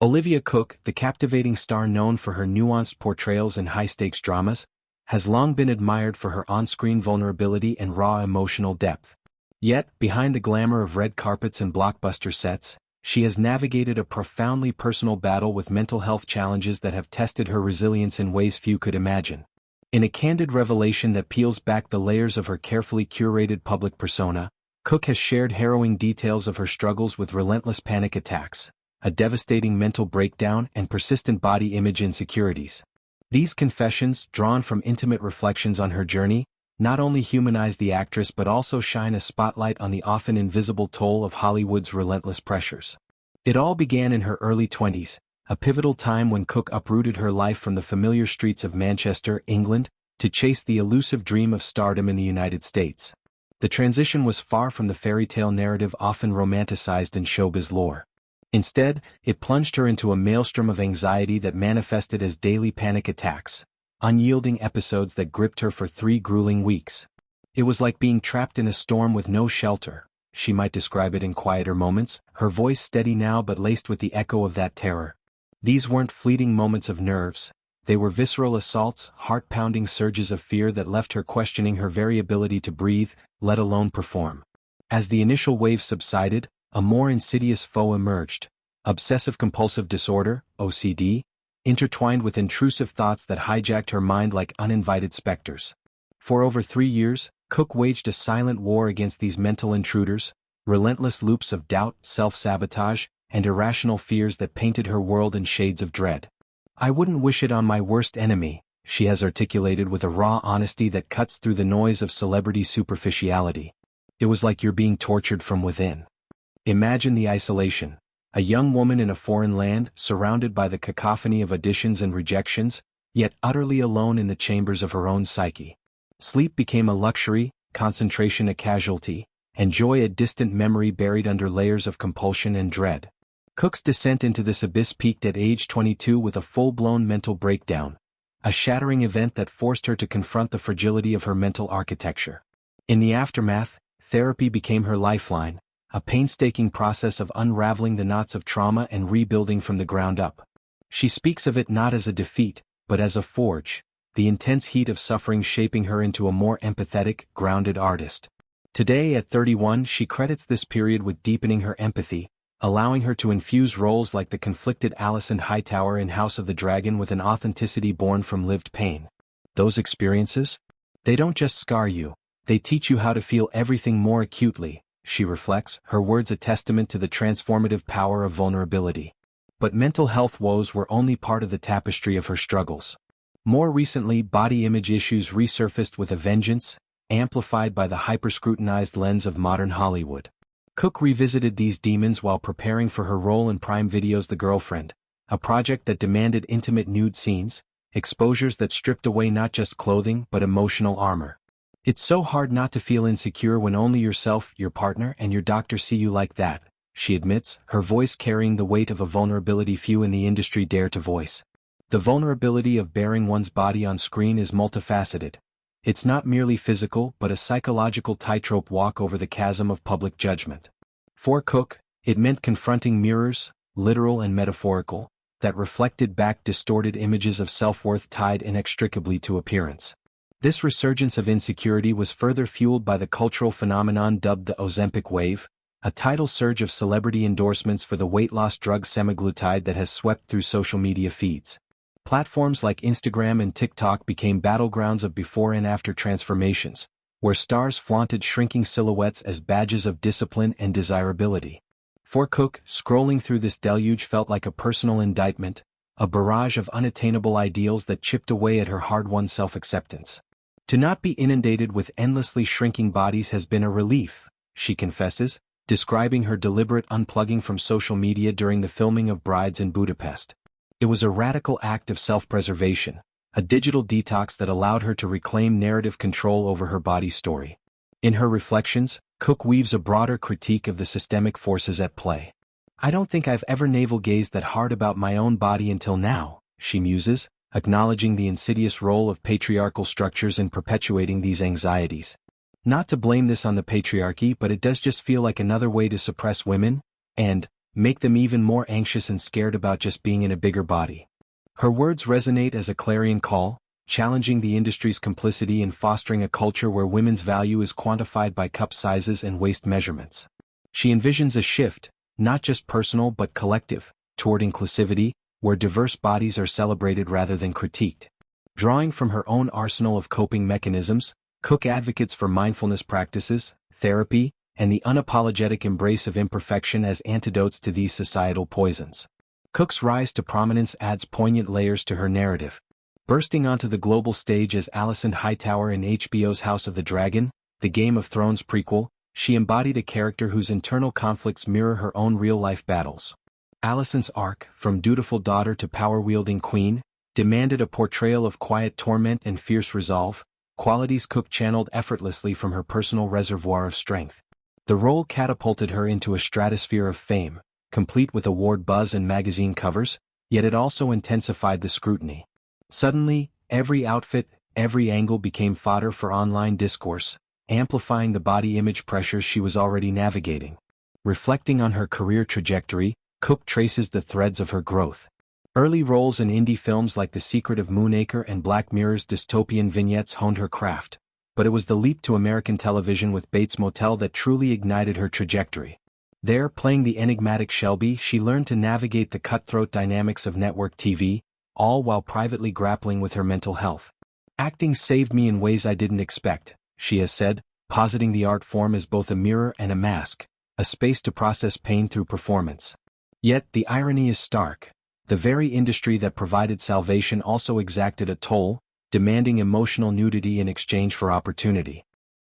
Olivia Cooke, the captivating star known for her nuanced portrayals in high-stakes dramas, has long been admired for her on-screen vulnerability and raw emotional depth. Yet, behind the glamour of red carpets and blockbuster sets, she has navigated a profoundly personal battle with mental health challenges that have tested her resilience in ways few could imagine. In a candid revelation that peels back the layers of her carefully curated public persona, Cooke has shared harrowing details of her struggles with relentless panic attacks, a devastating mental breakdown, and persistent body image insecurities. These confessions, drawn from intimate reflections on her journey, not only humanize the actress but also shine a spotlight on the often invisible toll of Hollywood's relentless pressures. It all began in her early 20s, a pivotal time when Cooke uprooted her life from the familiar streets of Manchester, England, to chase the elusive dream of stardom in the United States. The transition was far from the fairy tale narrative often romanticized in showbiz lore. Instead, it plunged her into a maelstrom of anxiety that manifested as daily panic attacks, unyielding episodes that gripped her for 3 grueling weeks. It was like being trapped in a storm with no shelter, she might describe it in quieter moments, her voice steady now but laced with the echo of that terror. These weren't fleeting moments of nerves, they were visceral assaults, heart-pounding surges of fear that left her questioning her very ability to breathe, let alone perform. As the initial wave subsided, a more insidious foe emerged: obsessive-compulsive disorder, OCD, intertwined with intrusive thoughts that hijacked her mind like uninvited specters. For over 3 years, Cooke waged a silent war against these mental intruders, relentless loops of doubt, self-sabotage, and irrational fears that painted her world in shades of dread. "I wouldn't wish it on my worst enemy," she has articulated with a raw honesty that cuts through the noise of celebrity superficiality. "It was like you're being tortured from within." Imagine the isolation. A young woman in a foreign land, surrounded by the cacophony of auditions and rejections, yet utterly alone in the chambers of her own psyche. Sleep became a luxury, concentration a casualty, and joy a distant memory buried under layers of compulsion and dread. Cooke's descent into this abyss peaked at age 22 with a full-blown mental breakdown, a shattering event that forced her to confront the fragility of her mental architecture. In the aftermath, therapy became her lifeline, a painstaking process of unraveling the knots of trauma and rebuilding from the ground up. She speaks of it not as a defeat, but as a forge, the intense heat of suffering shaping her into a more empathetic, grounded artist. Today at 31, she credits this period with deepening her empathy, allowing her to infuse roles like the conflicted Alicent Hightower in House of the Dragon with an authenticity born from lived pain. Those experiences? They don't just scar you, they teach you how to feel everything more acutely, she reflects, her words a testament to the transformative power of vulnerability. But mental health woes were only part of the tapestry of her struggles. More recently, body image issues resurfaced with a vengeance, amplified by the hyper-scrutinized lens of modern Hollywood. Cooke revisited these demons while preparing for her role in Prime Video's The Girlfriend, a project that demanded intimate nude scenes, exposures that stripped away not just clothing but emotional armor. "It's so hard not to feel insecure when only yourself, your partner, and your doctor see you like that," she admits, her voice carrying the weight of a vulnerability few in the industry dare to voice. The vulnerability of bearing one's body on screen is multifaceted. It's not merely physical but a psychological tightrope walk over the chasm of public judgment. For Cooke, it meant confronting mirrors, literal and metaphorical, that reflected back distorted images of self-worth tied inextricably to appearance. This resurgence of insecurity was further fueled by the cultural phenomenon dubbed the Ozempic wave, a tidal surge of celebrity endorsements for the weight-loss drug semaglutide that has swept through social media feeds. Platforms like Instagram and TikTok became battlegrounds of before and after transformations, where stars flaunted shrinking silhouettes as badges of discipline and desirability. For Cooke, scrolling through this deluge felt like a personal indictment, a barrage of unattainable ideals that chipped away at her hard-won self-acceptance. "To not be inundated with endlessly shrinking bodies has been a relief," she confesses, describing her deliberate unplugging from social media during the filming of Brides in Budapest. It was a radical act of self-preservation, a digital detox that allowed her to reclaim narrative control over her body story. In her reflections, Cooke weaves a broader critique of the systemic forces at play. "I don't think I've ever navel-gazed that hard about my own body until now," she muses, acknowledging the insidious role of patriarchal structures in perpetuating these anxieties. "Not to blame this on the patriarchy, but it does just feel like another way to suppress women, and, make them even more anxious and scared about just being in a bigger body. Her words resonate as a clarion call, challenging the industry's complicity in fostering a culture where women's value is quantified by cup sizes and waist measurements. She envisions a shift, not just personal but collective, toward inclusivity, where diverse bodies are celebrated rather than critiqued. Drawing from her own arsenal of coping mechanisms, Cooke advocates for mindfulness practices, therapy, and the unapologetic embrace of imperfection as antidotes to these societal poisons. Cooke's rise to prominence adds poignant layers to her narrative. Bursting onto the global stage as Alicent Hightower in HBO's House of the Dragon, the Game of Thrones prequel, she embodied a character whose internal conflicts mirror her own real-life battles. Alicent's arc, from dutiful daughter to power-wielding queen, demanded a portrayal of quiet torment and fierce resolve, qualities Cooke channeled effortlessly from her personal reservoir of strength. The role catapulted her into a stratosphere of fame, complete with award buzz and magazine covers, yet it also intensified the scrutiny. Suddenly, every outfit, every angle became fodder for online discourse, amplifying the body image pressures she was already navigating. Reflecting on her career trajectory, Cooke traces the threads of her growth. Early roles in indie films like The Secret of Moonacre and Black Mirror's dystopian vignettes honed her craft, but it was the leap to American television with Bates Motel that truly ignited her trajectory. There, playing the enigmatic Shelby, she learned to navigate the cutthroat dynamics of network TV, all while privately grappling with her mental health. "Acting saved me in ways I didn't expect," she has said, positing the art form as both a mirror and a mask, a space to process pain through performance. Yet the irony is stark. The very industry that provided salvation also exacted a toll, demanding emotional nudity in exchange for opportunity.